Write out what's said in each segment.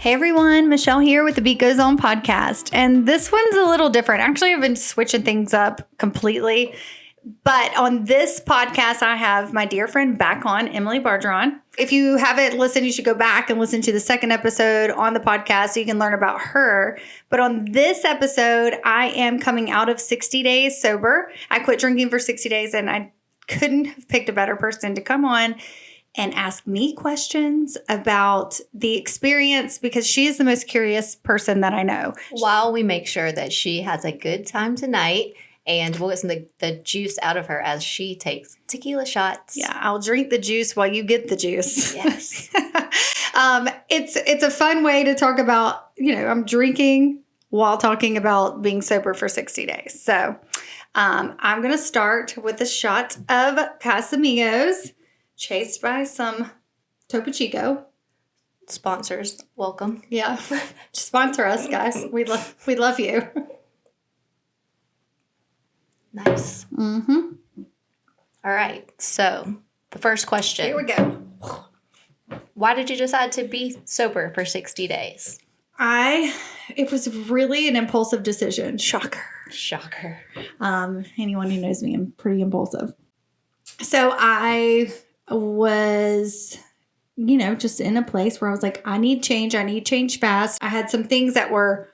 Hey everyone, Michelle here with the Beet Goes On Podcast. And this one's a little different. Actually, I've been switching things up completely. But on this podcast, I have my dear friend back on, Emily Bergeron. If you haven't listened, you should go back and listen to the second episode on the podcast so you can learn about her. But on this episode, I am coming out of 60 days sober. I quit drinking for 60 days and I couldn't have picked a better person to come on and ask me questions about the experience because she is the most curious person that I know. While we make sure that she has a good time tonight and we'll get some of the juice out of her as she takes tequila shots. Yeah, I'll drink the juice while you get the juice. Yes. It's a fun way to talk about, I'm drinking while talking about being sober for 60 days. So I'm going to start with a shot of Casamigos, chased by some Topo Chico. Sponsors, welcome. Yeah, sponsor us, guys. We love you. Nice. Mm-hmm. All right. So the first question. Here we go. Why did you decide to be sober for 60 days? It was really an impulsive decision. Shocker. Anyone who knows me, I'm pretty impulsive. So I was, just in a place where I was like, I need change fast. I had some things that were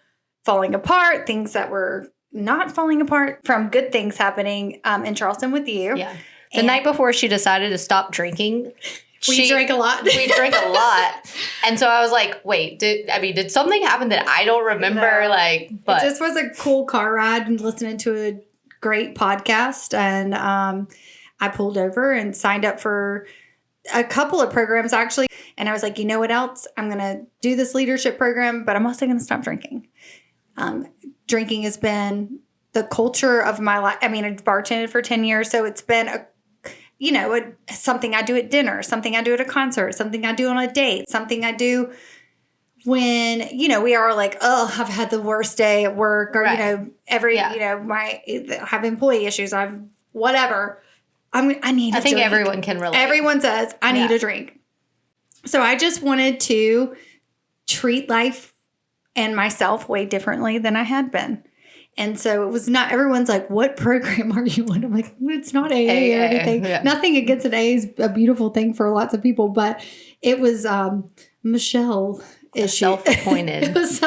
falling apart, things that were not falling apart from good things happening in Charleston with you. Yeah. The night before she decided to stop drinking, we drank a lot. We drank a lot. And so I was like, wait, did something happen that I don't remember? No. But it just was a cool car ride and listening to a great podcast. And I pulled over and signed up for a couple of programs actually. And I was like, you know what else? I'm going to do this leadership program, but I'm also going to stop drinking. Drinking has been the culture of my life. I mean, I've bartended for 10 years. So it's been something I do at dinner, something I do at a concert, something I do on a date, something I do when, we are like, oh, I've had the worst day at work or, right. I have employee issues. Whatever. I need a drink. I think everyone can relate. Everyone says, I need a drink. So I just wanted to treat life and myself way differently than I had been. And so it was not, everyone's like, what program are you on? I'm like, it's not AA or anything. Yeah. Nothing against an AA is a beautiful thing for lots of people, but it was Michelle issue. Self-appointed. It was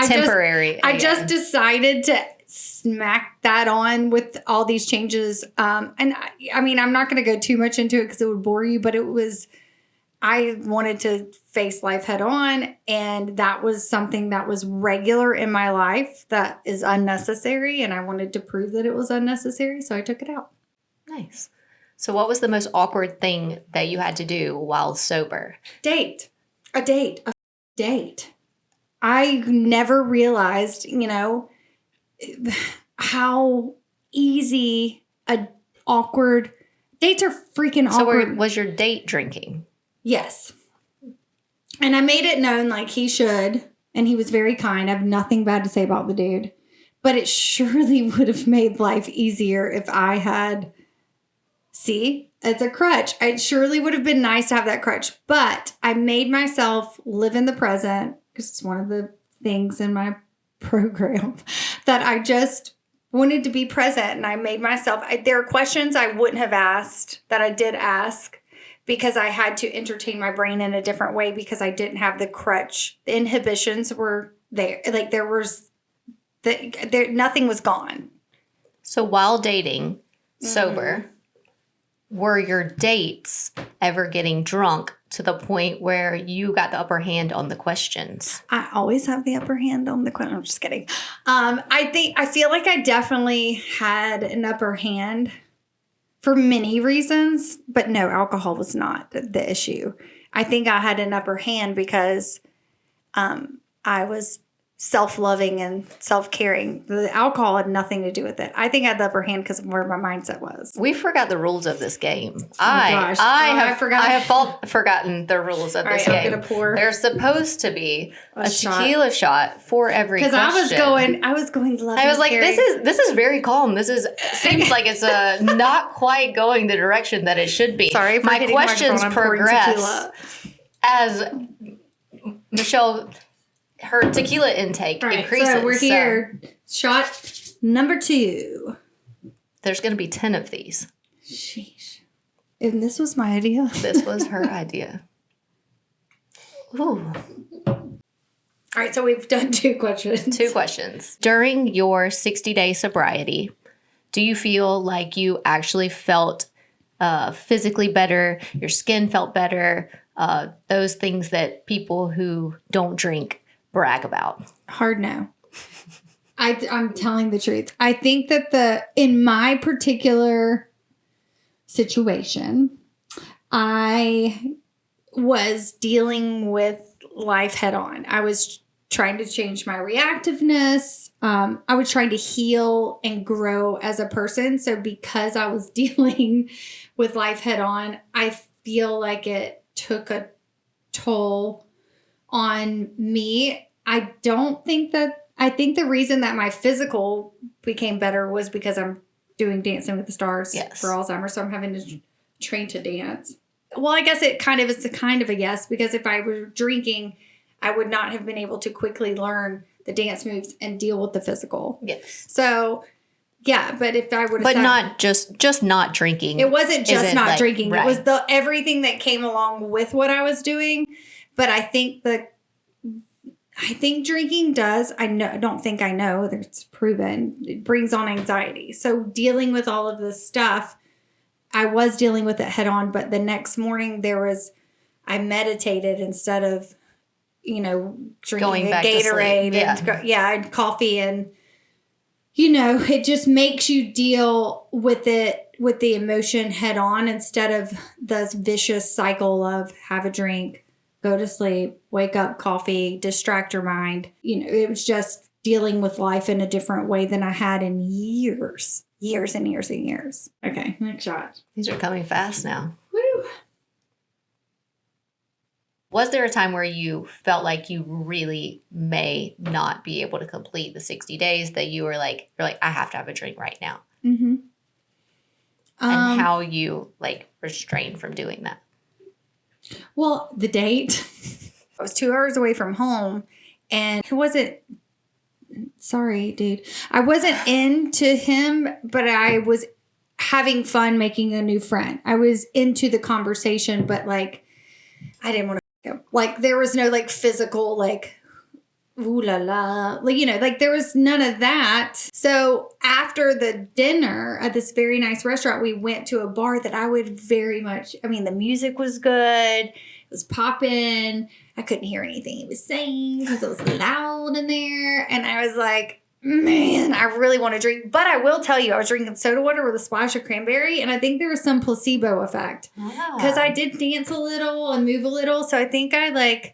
temporary. I just decided to smack that on with all these changes. And I'm not going to go too much into it because it would bore you, but I wanted to face life head on. And that was something that was regular in my life that is unnecessary. And I wanted to prove that it was unnecessary. So I took it out. Nice. So what was the most awkward thing that you had to do while sober? A date. I never realized, how easy awkward dates are freaking awkward. So was your date drinking? Yes. And I made it known like he should. And he was very kind. I have nothing bad to say about the dude. But it surely would have made life easier if I had... See, it's a crutch. It surely would have been nice to have that crutch. But I made myself live in the present because it's one of the things in my program that I just wanted to be present. And I made myself... there are questions I wouldn't have asked that I did ask. Because I had to entertain my brain in a different way because I didn't have the crutch. The inhibitions were there. Like nothing was gone. So while dating, sober, were your dates ever getting drunk to the point where you got the upper hand on the questions? I always have the upper hand on the questions. I'm just kidding. I feel like I definitely had an upper hand. For many reasons, but no, alcohol was not the issue. I think I had an upper hand because I was self-loving and self-caring. The alcohol had nothing to do with it. I think I had the upper hand because of where my mindset was. We forgot the rules of this game. I have forgotten the rules of this game. I'm gonna pour. There's supposed to be a tequila shot for every question. Because I was going loving. I was like, this is very calm. Seems like it's not quite going the direction that it should be. Sorry, my questions progress as Michelle her tequila intake increases. So we're here. Shot number 2. There's going to be 10 of these. Sheesh. And this was my idea. This was her idea. Ooh. All right, so we've done 2 questions. 2 questions. During your 60-day sobriety, do you feel like you actually felt physically better, your skin felt better, those things that people who don't drink brag about? Hard no. I'm telling the truth. I think that in my particular situation, I was dealing with life head on. I was trying to change my reactiveness. I was trying to heal and grow as a person. So because I was dealing with life head on, I feel like it took a toll on me. I think the reason that my physical became better was because I'm doing Dancing with the Stars for Alzheimer's. So I'm having to train to dance. Well, I guess it's kind of a yes, because if I were drinking, I would not have been able to quickly learn the dance moves and deal with the physical. Yes. So, yeah, but if I would have... But not just not drinking. It wasn't just not drinking. Right. It was everything that came along with what I was doing. But I think drinking does, don't think I know, it's proven, it brings on anxiety. So dealing with all of this stuff, I was dealing with it head on, but the next morning I meditated instead of, drinking a Gatorade and coffee, and, it just makes you deal with it, with the emotion head on, instead of the vicious cycle of have a drink, go to sleep, wake up, coffee, distract your mind. It was just dealing with life in a different way than I had in years and years and years. Okay, next shot. These are coming fast now. Woo! Was there a time where you felt like you really may not be able to complete the 60 days that you're like, I have to have a drink right now? Mm-hmm. And how you restrained from doing that? Well, the date, I was 2 hours away from home, and it wasn't, sorry, dude. I wasn't into him, but I was having fun making a new friend. I was into the conversation, but I didn't want to go. There was no physical, ooh la la, there was none of that. So after the dinner at this very nice restaurant, we went to a bar that I would very much, the music was good. It was popping. I couldn't hear anything he was saying because it was loud in there. And I was like, man, I really want to drink. But I will tell you, I was drinking soda water with a splash of cranberry. And I think there was some placebo effect because I did dance a little and move a little. So I think I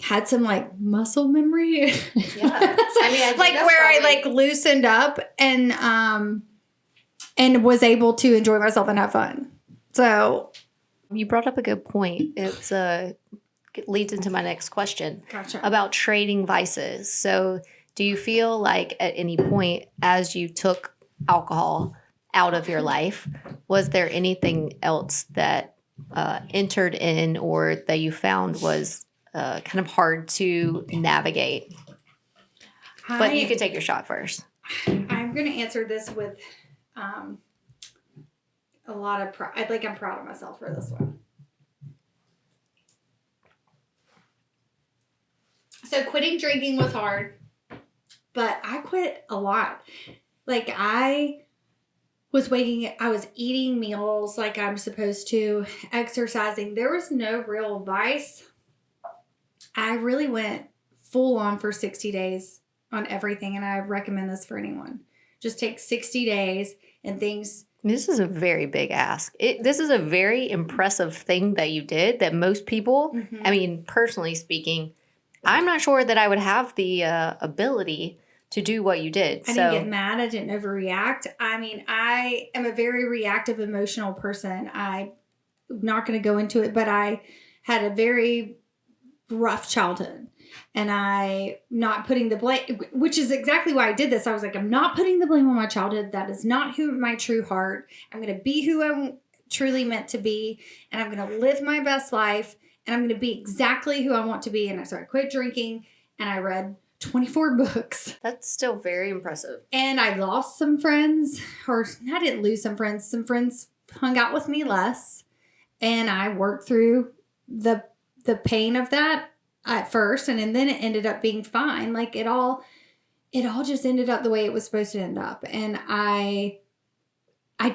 had some muscle memory. Yeah. I where I loosened up and was able to enjoy myself and have fun. So you brought up a good point. It leads into my next question. Gotcha. About trading vices. So do you feel like at any point as you took alcohol out of your life, was there anything else that entered in or that you found was kind of hard to navigate? But you can take your shot first. I'm going to answer this with a lot of pride. I'm proud of myself for this one. So quitting drinking was hard, but I quit a lot. I was eating meals like I'm supposed to, exercising. There was no real vice. I really went full on for 60 days on everything, and I recommend this for anyone. Just take 60 days and things. This is a very big ask. This is a very impressive thing that you did that most people, personally speaking, I'm not sure that I would have the ability to do what you did. I didn't get mad. I didn't overreact. I am a very reactive, emotional person. I'm not going to go into it, but I had a very rough childhood, and I not putting the blame, which is exactly why I did this. I was like, I'm not putting the blame on my childhood. That is not my true heart. I'm going to be who I'm truly meant to be, and I'm going to live my best life, and I'm going to be exactly who I want to be. And so I quit drinking, and I read 24 books. That's still very impressive. And I lost some friends, or I didn't lose some friends. Some friends hung out with me less. And I worked through the pain of that at first. And then it ended up being fine. Like it all just ended up the way it was supposed to end up. And I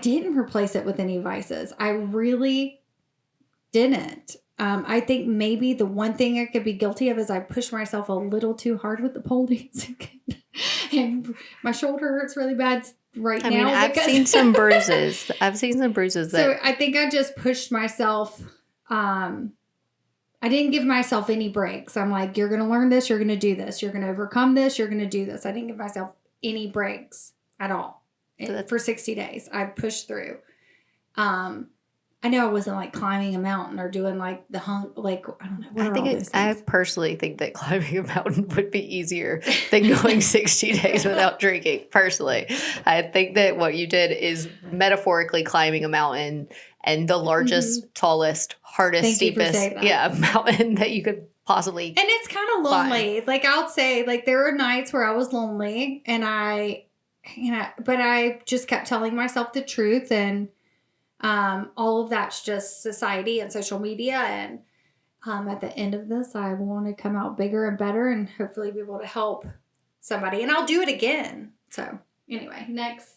didn't replace it with any vices. I really didn't. I think maybe the one thing I could be guilty of is I pushed myself a little too hard with the pole dancing. And my shoulder hurts really bad right now. I've seen some bruises. So I think I just pushed myself. I didn't give myself any breaks. I'm like, you're going to learn this. You're going to do this. You're going to overcome this. You're going to do this. I didn't give myself any breaks at all for 60 days. I pushed through. I know I wasn't like climbing a mountain or doing like the like, I don't know. I personally think that climbing a mountain would be easier than going 60 days without drinking. Personally, I think that what you did is metaphorically climbing a mountain, and the largest, tallest, hardest, steepest, mountain that you could possibly. And it's kind of lonely. Climb. Like I'll say, like there were nights where I was lonely, and but I just kept telling myself the truth, and all of that's just society and social media. And at the end of this, I want to come out bigger and better and hopefully be able to help somebody. And I'll do it again. So anyway, next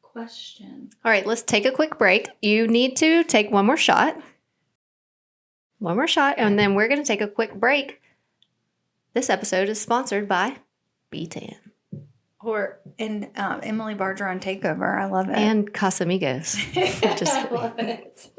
question. All right, let's take a quick break. You need to take one more shot. And then we're going to take a quick break. This episode is sponsored by Beet And Emily Bergeron takeover. I love it. And Casamigos. I love it.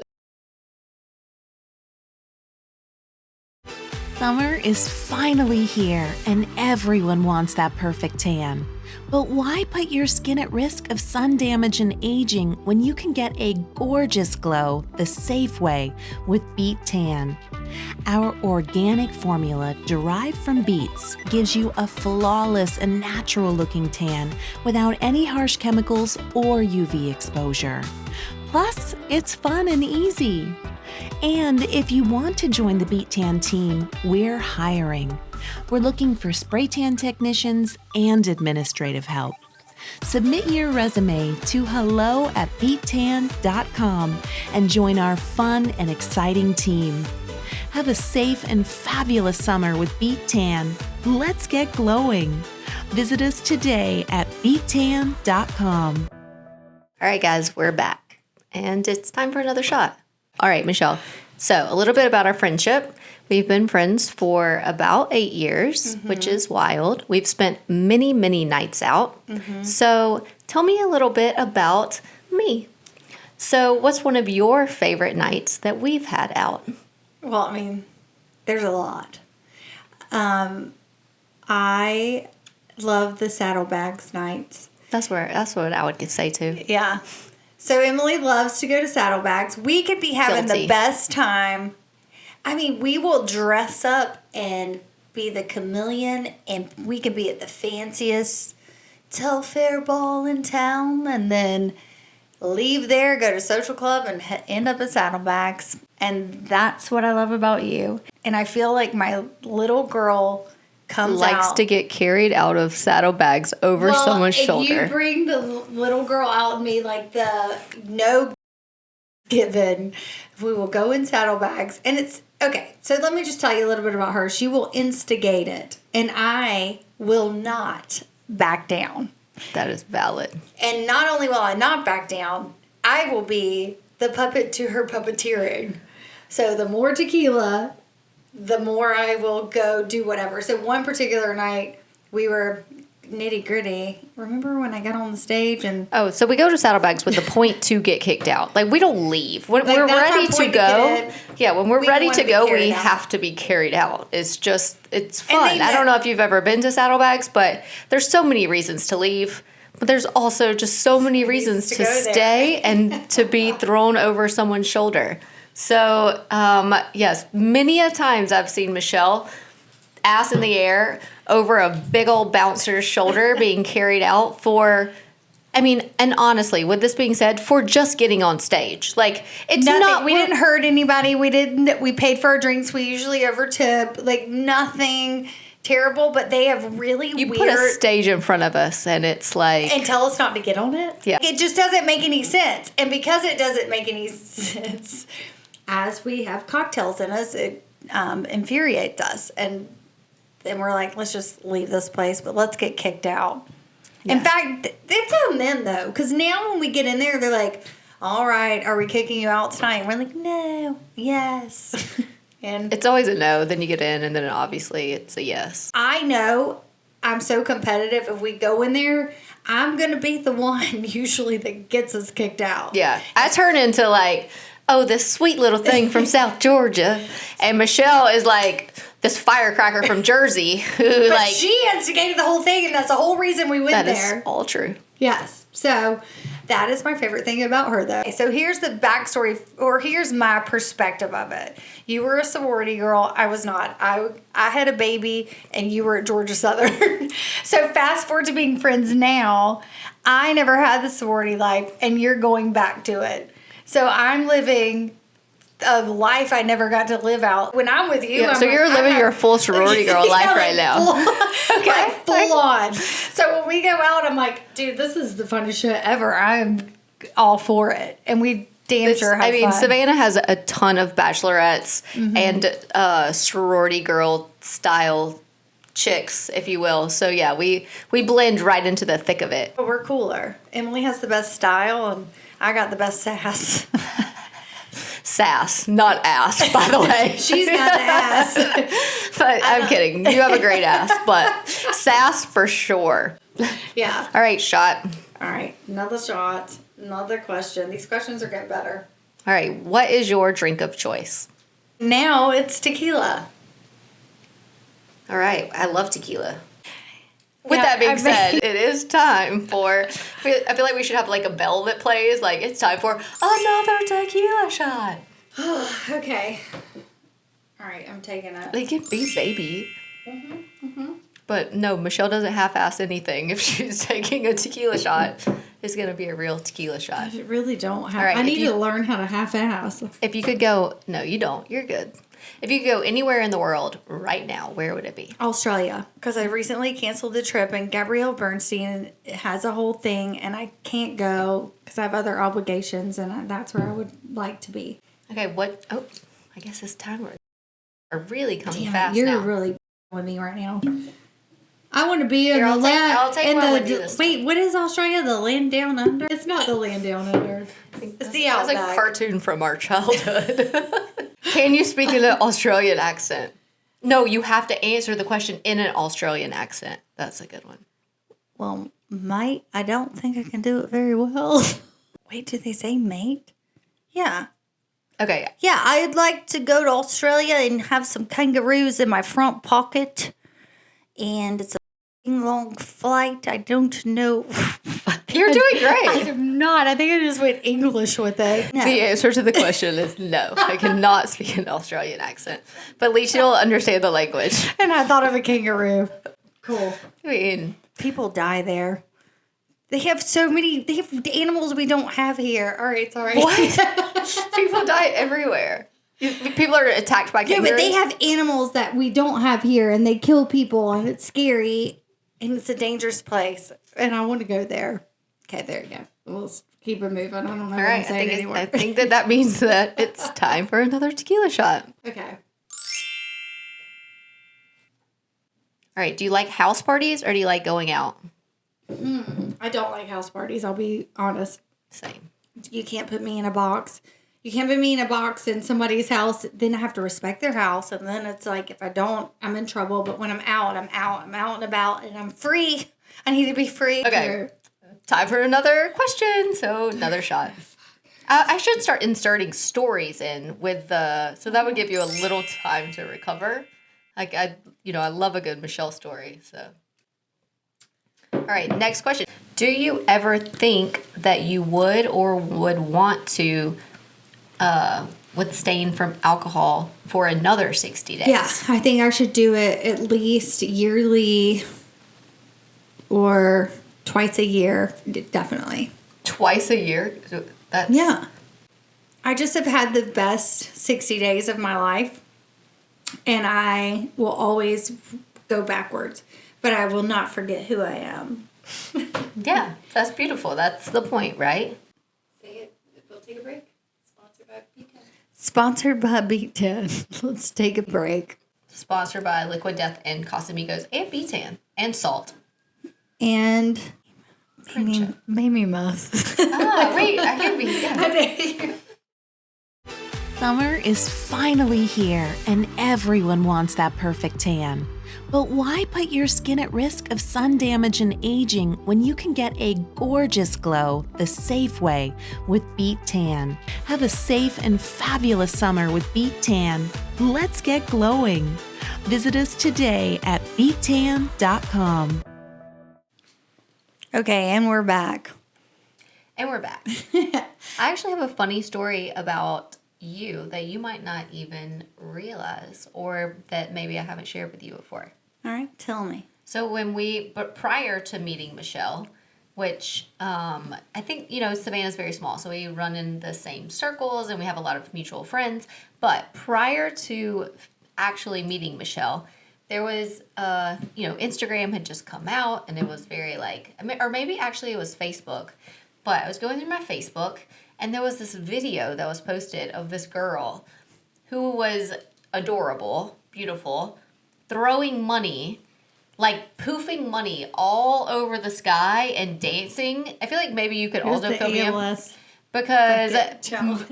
Summer is finally here, and everyone wants that perfect tan. But why put your skin at risk of sun damage and aging when you can get a gorgeous glow the safe way with Beet Tan? Our organic formula derived from beets gives you a flawless and natural-looking tan without any harsh chemicals or UV exposure. Plus, it's fun and easy. And if you want to join the Beet Tan team, we're hiring. We're looking for spray tan technicians and administrative help. Submit your resume to hello@beettan.com and join our fun and exciting team. Have a safe and fabulous summer with Beet Tan. Let's get glowing. Visit us today at beettan.com. All right, guys, we're back. And it's time for another shot. All right, Michelle. So a little bit about our friendship. We've been friends for about 8 years, which is wild. We've spent many, many nights out. So tell me a little bit about me. So what's one of your favorite nights that we've had out? Well, I mean, there's a lot. I love the saddlebags nights. That's what I would say too. Yeah. So Emily loves to go to saddlebags. We could be having the best time. I mean, we will dress up and be the chameleon, and we could be at the fanciest Telfair ball in town, and then leave there, go to social club, and end up at saddlebags. And that's what I love about you. And I feel like my little girl likes to get carried out of saddlebags over someone's shoulder. You bring the little girl out in me, like the no given. We will go in saddlebags. And it's okay. So let me just tell you a little bit about her. She will instigate it, and I will not back down. That is valid. And not only will I not back down, I will be the puppet to her puppeteering. So the more tequila, the more I will go do whatever. So one particular night, we were nitty gritty. Remember when I got on the stage and... Oh, so we go to saddlebags with the point to get kicked out. Like, we don't leave. When we're ready to go... Yeah, when we're ready to go, we have to be carried out. It's just... It's fun. I don't know if you've ever been to saddlebags, but there's so many reasons to leave. But there's also just so many reasons to stay and to be thrown over someone's shoulder. So, yes, many a times I've seen Michelle, ass in the air, over a big old bouncer's shoulder being carried out for, I mean, and honestly, with this being said, for just getting on stage. Like, it's nothing. We didn't hurt anybody. We paid for our drinks. We usually over tip. Like, nothing. terrible, but they have really You weird... put a stage in front of us, and it's like... And tell us not to get on it? Yeah. It just doesn't make any sense. And because it doesn't make any sense, as we have cocktails in us, it infuriates us. And then we're like, let's just leave this place, but let's get kicked out. Yeah. In fact, it's on them, though, because now when we get in there, they're like, all right, are we kicking you out tonight? And we're like, no, yes. And it's always a no, then you get in, and then obviously it's a yes. I know I'm so competitive. If we go in there, I'm going to be the one usually that gets us kicked out. Yeah. I turn into like, oh, this sweet little thing from South Georgia. And Michelle is like this firecracker from Jersey who But she instigated the whole thing, and that's the whole reason we went there. That is all true. Yes. So that is my favorite thing about her, though. So here's the backstory, or here's my perspective of it. You were a sorority girl. I was not. I had a baby, and you were at Georgia Southern. So fast forward to being friends now. I never had the sorority life, and you're going back to it. So I'm living a life I never got to live out. When I'm with you, Yeah, so you're living your full sorority girl life right now. Okay. Like full on. So when we go out, I'm like, dude, this is the funnest shit ever. I'm all for it. And we damn sure have fun. Savannah has a ton of bachelorettes and sorority girl style chicks, if you will. So yeah, we blend right into the thick of it. But we're cooler. Emily has the best style, and I got the best sass. Sass, not ass, by the way. She's got the ass. But I'm kidding. You have a great ass, but sass for sure. Yeah. All right, shot. All right, another shot, another question. These questions are getting better. All right, what is your drink of choice? Now it's tequila. All right, I love tequila. With that being said, it is time for... I feel like we should have like a bell that plays. Like, it's time for another tequila shot. Okay. All right, I'm taking it. They can be baby. But no, Michelle doesn't half-ass anything. If she's taking a tequila shot, it's going to be a real tequila shot. I really don't have... All right, I need to learn how to half-ass. If you could go... No, you don't. You're good. If you could go anywhere in the world right now, where would it be? Australia. Because I recently canceled the trip, and Gabrielle Bernstein has a whole thing, and I can't go because I have other obligations, and that's where I would like to be. Okay, what... Oh, I guess this time are really coming Damn, fast you're now. really with me right now. I want to be Here, in the I'll land. take one with you this time. Wait, what is Australia? The land down under? It's not the land down under. It's the That's outback. a cartoon from our childhood. Can you speak in an Australian accent? No, you have to answer the question in an Australian accent. That's a good one. Well, mate, I don't think I can do it very well. Wait, did they say mate? Yeah. Okay. Yeah, I'd like to go to Australia and have some kangaroos in my front pocket. And it's a long flight. I don't know. You're doing I great. am not. I think I just went English with it. No. The answer to the question is no. I cannot speak an Australian accent. But at least you'll understand the language. And I thought of a kangaroo. Cool. I mean, People die there. They have they have animals we don't have here. All right, sorry. what? People die everywhere. People are attacked by kangaroos. Yeah, but they have animals that we don't have here, and they kill people, and it's scary, and it's a dangerous place, and I want to go there. Okay, there you go. We'll keep it moving. I don't know All what right, I'm saying anymore. I think that means that it's time for another tequila shot. Okay. All right, do you like house parties or do you like going out? I don't like house parties, I'll be honest. Same. You can't put me in a box. You can't put me in a box in somebody's house. Then I have to respect their house. And then it's like, if I don't, I'm in trouble. But when I'm out, I'm out. I'm out and about. And I'm free. I need to be free. Okay. Time for another question. So another shot. I should start inserting stories in with so that would give you a little time to recover. Like I love a good Michelle story. So. All right, next question. Do you ever think that you would or would want to abstain from alcohol for another 60 days? Yeah, I think I should do it at least yearly or twice a year. Definitely. Twice a year? That's... Yeah. I just have had the best 60 days of my life. And I will always go backwards. But I will not forget who I am. Yeah, that's beautiful. That's the point, right? Say it. We'll take a break. Sponsored by Beet. Sponsored by Beat. Let's take a break. Sponsored by Liquid Death and Casamigos and Betan and Salt. And Mamie Ruth. Oh, wait, I can be. Summer is finally here, and everyone wants that perfect tan. But why put your skin at risk of sun damage and aging when you can get a gorgeous glow the safe way with Beet Tan? Have a safe and fabulous summer with Beet Tan. Let's get glowing. Visit us today at beettan.com. Okay, and we're back. And we're back. I actually have a funny story about you that you might not even realize, or that maybe I haven't shared with you before. All right, tell me. So but prior to meeting Michelle, which I think, Savannah's very small, so we run in the same circles and we have a lot of mutual friends. But prior to actually meeting Michelle, there was, Instagram had just come out, and it was very or maybe actually it was Facebook, but I was going through my Facebook, and there was this video that was posted of this girl who was adorable, beautiful, throwing money, poofing money all over the sky and dancing. I feel like maybe you could also film me because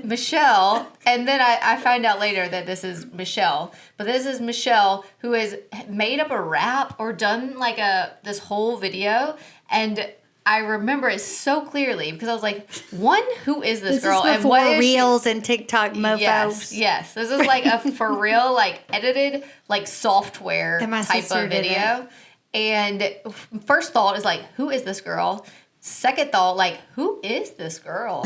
Michelle, and then I find out later that this is Michelle, but this is Michelle who has made up a rap or done this whole video, and I remember it so clearly because I was like, one, who is this girl? This is before and what is Reels and TikTok mofos. Yes. This is a for real, edited, software type of video. And first thought is who is this girl? Second thought, who is this girl?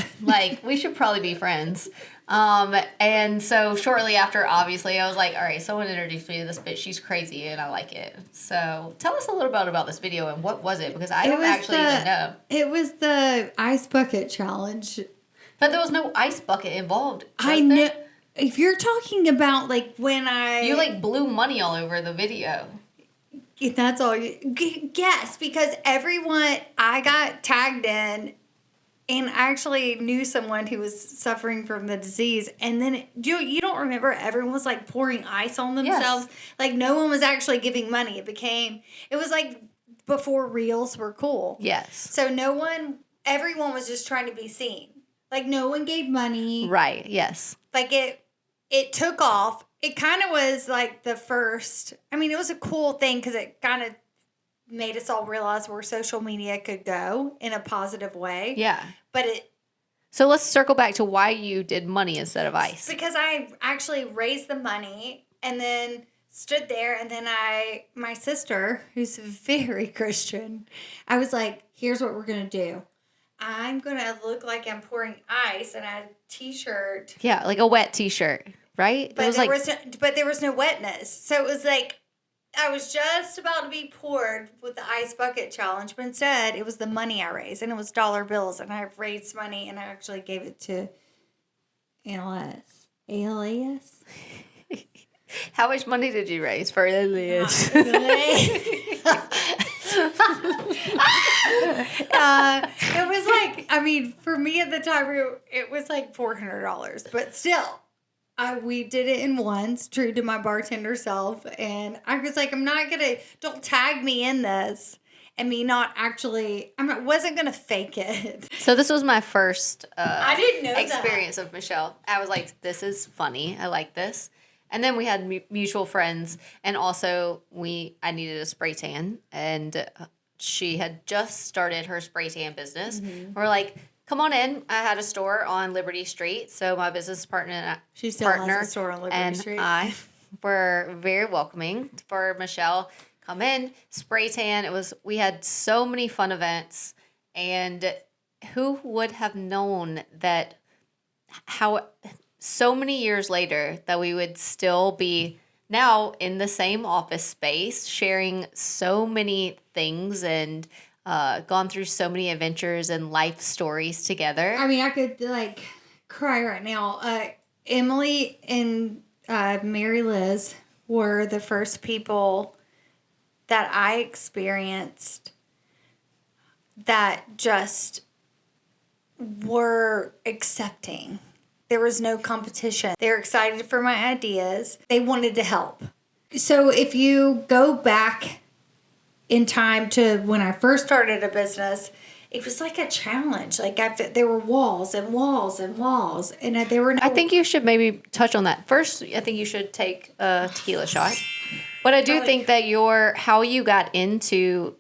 We should probably be friends. And so shortly after, obviously, I was like, all right, someone introduced me to this bitch. She's crazy, and I like it. So tell us a little bit about this video and what was it? Because I don't actually even know. It was the ice bucket challenge. But there was no ice bucket involved. I know. If you're talking about when I... You blew money all over the video. If that's all you... Yes, because everyone... I got tagged in... And I actually knew someone who was suffering from the disease. And then, you don't remember, everyone was pouring ice on themselves. Yes. No one was actually giving money. It was before Reels were cool. Yes. So everyone was just trying to be seen. No one gave money. Right, yes. It took off. It kind of was the first, it was a cool thing because it kind of made us all realize where social media could go in a positive way. Yeah. But So let's circle back to why you did money instead of ice. Because I actually raised the money and then stood there, and then my sister, who's very Christian, I was like, here's what we're going to do. I'm going to look like I'm pouring ice and I had a t-shirt. Yeah, a wet t-shirt, right? But there was no wetness. So it was I was just about to be poured with the ice bucket challenge, but instead it was the money I raised, and it was dollar bills, and I raised money, and I actually gave it to ALS. How much money did you raise for ALS? It was for me at the time, it was $400, but still. We did it in once, true to my bartender self, and I was don't tag me in this, and me not actually, wasn't gonna fake it. So this was my first I didn't know experience of Michelle. I was like, this is funny. I like this. And then we had mutual friends, and also I needed a spray tan, and she had just started her spray tan business. Mm-hmm. We're like, come on in. I had a store on Liberty Street, so my business partner has a store on Liberty Street. And I were very welcoming for Michelle. Come in, spray tan. We had so many fun events, and who would have known that how so many years later that we would still be now in the same office space, sharing so many things and gone through so many adventures and life stories together. I could cry right now. Emily and Mary Liz were the first people that I experienced that just were accepting. There was no competition. They were excited for my ideas. They wanted to help. So if you go back in time to when I first started a business, it was like a challenge. Like there were walls and walls and walls, and there were no. I think you should maybe touch on that. First, I think you should take a tequila shot. But I do think that how you got into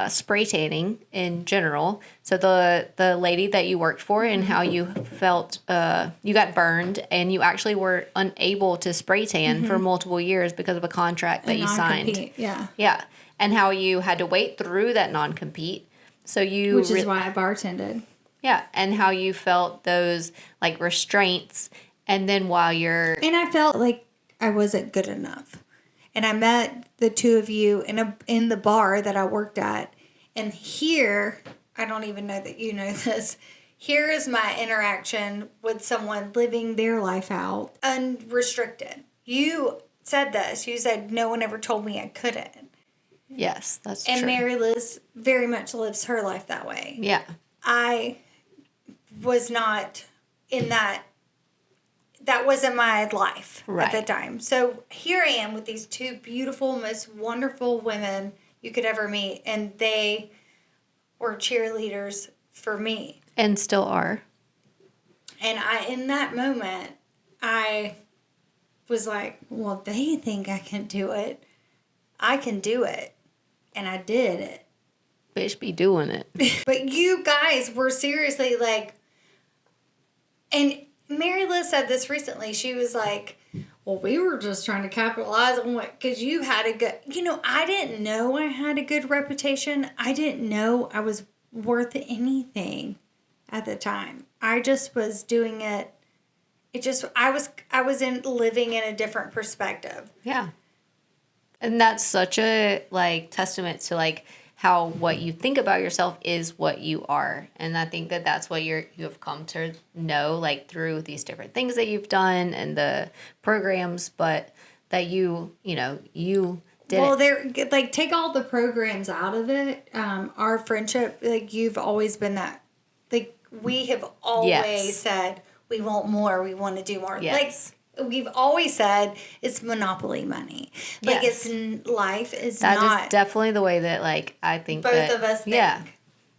spray tanning in general, so the lady that you worked for and how you felt, you got burned and you actually were unable to spray tan for multiple years because of a contract that you signed. Yeah. Yeah. And how you had to wait through that non-compete. Which is why I bartended. Yeah. And how you felt those like restraints. And then and I felt like I wasn't good enough. And I met the two of you in the bar that I worked at. And here, I don't even know that you know this. Here is my interaction with someone living their life out unrestricted. You said this. You said no one ever told me I couldn't. Yes, that's true. And Mary Liz very much lives her life that way. Yeah. I was not in that. That wasn't my life at the time. So here I am with these two beautiful, most wonderful women you could ever meet. And they were cheerleaders for me. And still are. And in that moment, I was like, well, they think I can do it. I can do it. And I did it. Bitch be doing it. But you guys were seriously like, and Mary Liz said this recently. She was like, well, we were just trying to capitalize on because you had a good, I didn't know I had a good reputation. I didn't know I was worth anything at the time. I just was doing it. I was living in a different perspective. Yeah. And that's such a testament to how what you think about yourself is what you are. And I think that that's what you have come to know through these different things that you've done and the programs, but that you did. Well, take all the programs out of it. Our friendship, you've always been that. We have always said we want more, we want to do more. Yes. We've always said it's monopoly money. Yes. Life is that not. That is definitely the way that I think both of us think. Yeah.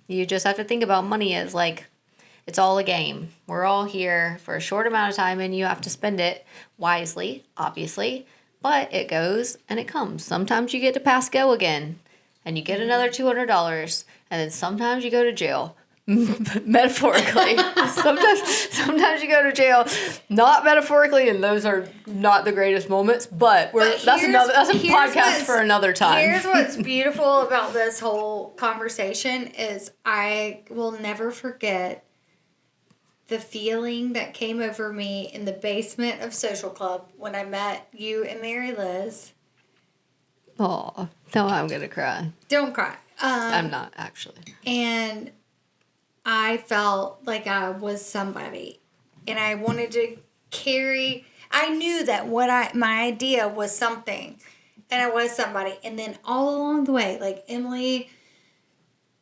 You just have to think about money as it's all a game. We're all here for a short amount of time and you have to spend it wisely, obviously, but it goes and it comes. Sometimes you get to pass go again and you get another $200 and then sometimes you go to jail. Metaphorically. sometimes you go to jail, not metaphorically, and those are not the greatest moments, but that's a podcast for another time. Here's what's beautiful about this whole conversation is I will never forget the feeling that came over me in the basement of Social Club when I met you and Mary Liz. Oh, no, I'm gonna cry. Don't cry. I'm not, actually. And I felt like I was somebody, and I wanted to I knew that my idea was something, and I was somebody. And then all along the way, Emily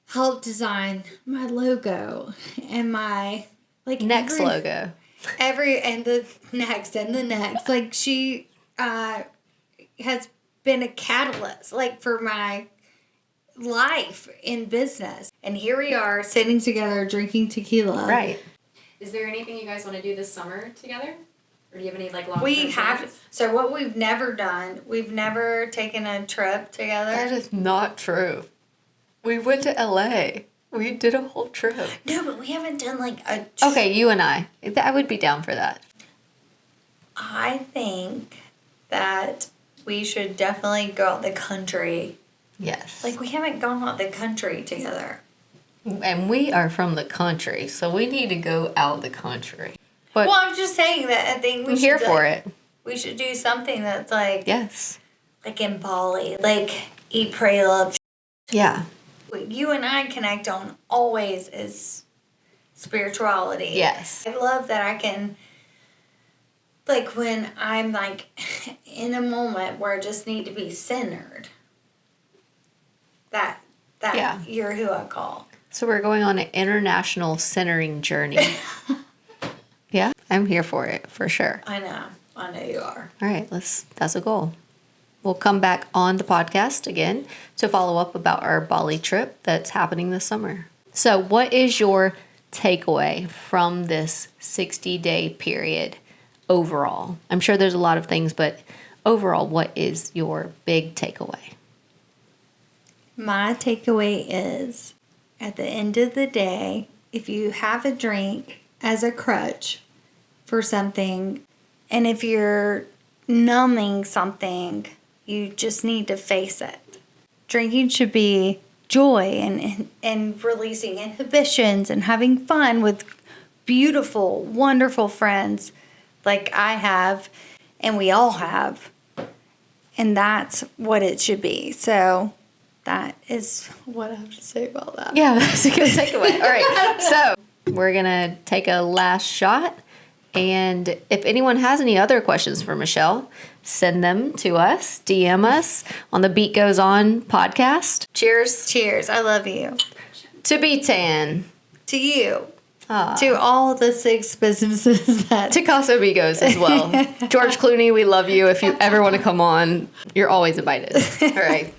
helped design my logo and my next logo. And the next. She has been a catalyst, for my life in business. And here we are sitting together drinking tequila. Right. Is there anything you guys want to do this summer together? Or do you have any long-term We have. plans? So what we've never done, we've never taken a trip together. That is not true. We went to LA. We did a whole trip. No, but we haven't done a Okay, you and I would be down for that. I think that we should definitely go out the country. Yes. We haven't gone out the country together. And we are from the country, so we need to go out the country. But Well, I'm just saying that I think we I'm should. here for it. We should do something that's Yes. in Bali, Eat, Pray, Love. Yeah. What you and I connect on always is spirituality. Yes. I love that I can, when I'm in a moment where I just need to be centered, that Yeah. you're who I call. So we're going on an international centering journey. Yeah, I'm here for it, for sure. I know you are. All right, that's a goal. We'll come back on the podcast again to follow up about our Bali trip that's happening this summer. So what is your takeaway from this 60-day period overall? I'm sure there's a lot of things, but overall, what is your big takeaway? My takeaway is, at the end of the day, if you have a drink as a crutch for something, and if you're numbing something, you just need to face it. Drinking should be joy and releasing inhibitions and having fun with beautiful, wonderful friends like I have and we all have. And that's what it should be. So that is what I have to say about that. Yeah, that's a good takeaway. All right, so we're going to take a last shot. And if anyone has any other questions for Michelle, send them to us, DM us on the Beet Goes On podcast. Cheers. Cheers. I love you. To Beetan. To you. To all the 6 businesses that... To Casamigos as well. George Clooney, we love you. If you ever want to come on, you're always invited. All right.